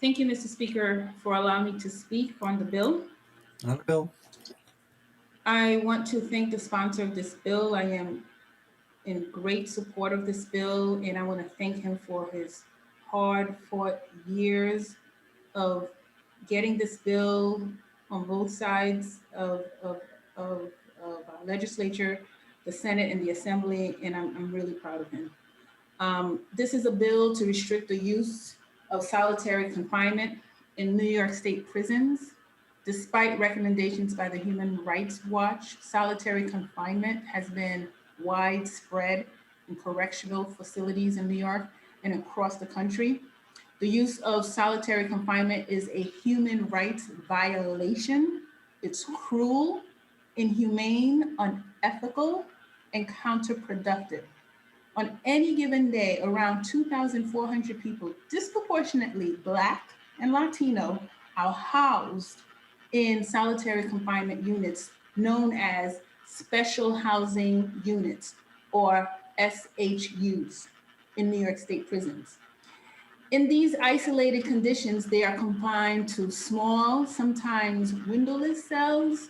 Thank you, Mr. Speaker, for allowing me to speak on the bill. On the bill. I want to thank the sponsor of this bill. I am in great support of this bill, and I want to thank him for his hard-fought years of getting this bill on both sides of our legislature, the Senate and the Assembly, and I'm really proud of him. This is a bill to restrict the use of solitary confinement in New York State prisons. Despite recommendations by the Human Rights Watch, solitary confinement has been widespread in correctional facilities in New York and across the country. The use of solitary confinement is a human rights violation. It's cruel, inhumane, unethical, and counterproductive. On any given day, around 2,400 people, disproportionately Black and Latino, are housed in solitary confinement units known as special housing units, or SHUs, in New York State prisons. In these isolated conditions, they are confined to small, sometimes windowless cells,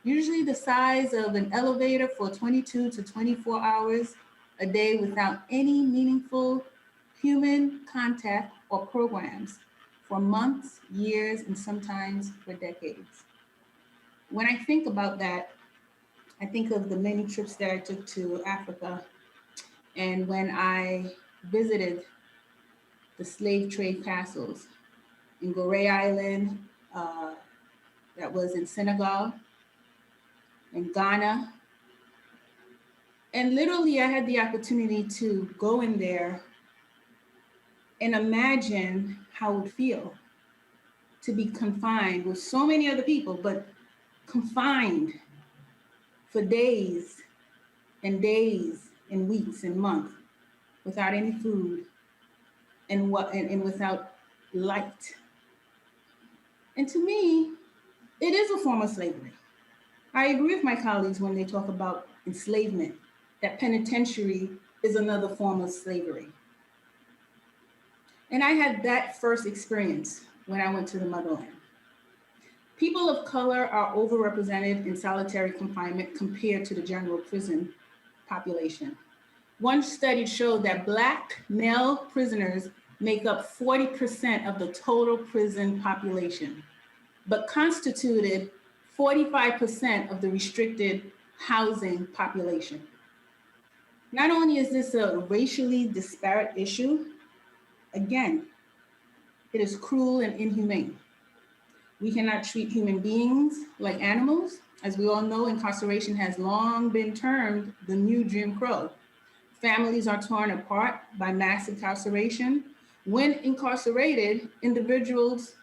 usually the size of an elevator for 22 to 24 hours a day without any meaningful human contact or programs for months, years, and sometimes for decades. When I think about that, I think of the many trips that I took to Africa, and when I visited the slave trade castles in Gorée Island, that was in Senegal, in Ghana. And literally I had the opportunity to go in there and imagine how it would feel to be confined with so many other people, but confined for days and weeks and months without any food and without light. And to me, it is a form of slavery. I agree with my colleagues when they talk about enslavement, that penitentiary is another form of slavery. And I had that first experience when I went to the motherland. People of color are overrepresented in solitary confinement compared to the general prison population. One study showed that Black male prisoners make up 40% of the total prison population, but constituted 45% of the restricted housing population. Not only is this a racially disparate issue, again, it is cruel and inhumane. We cannot treat human beings like animals. As we all know, incarceration has long been termed the new Jim Crow. Families are torn apart by mass incarceration. When incarcerated, individuals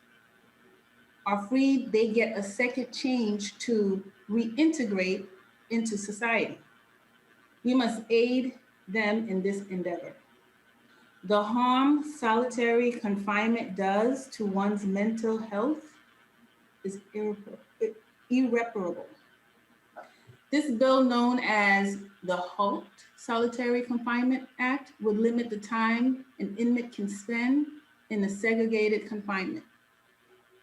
are freed, they get a second chance to reintegrate into society. We must aid them in this endeavor. The harm solitary confinement does to one's mental health is irreparable. This bill, known as the HALT Solitary Confinement Act, would limit the time an inmate can spend in the segregated confinement,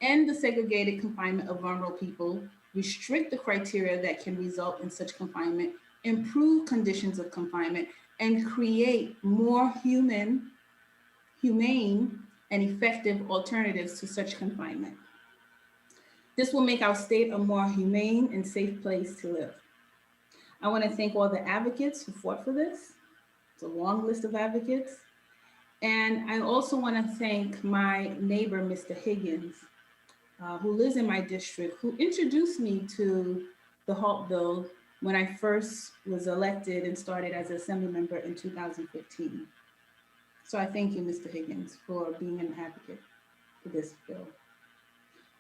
end the segregated confinement of vulnerable people, restrict the criteria that can result in such confinement, improve conditions of confinement, and create more humane and effective alternatives to such confinement. This will make our state a more humane and safe place to live. I want to thank all the advocates who fought for this. It's a long list of advocates. And I also want to thank my neighbor, Mr. Higgins, who lives in my district, who introduced me to the HALT bill when I first was elected and started as an assembly member in 2015. So I thank you, Mr. Higgins, for being an advocate for this bill.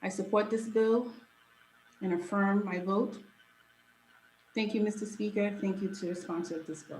I support this bill and affirm my vote. Thank you, Mr. Speaker. Thank you to the sponsor of this bill.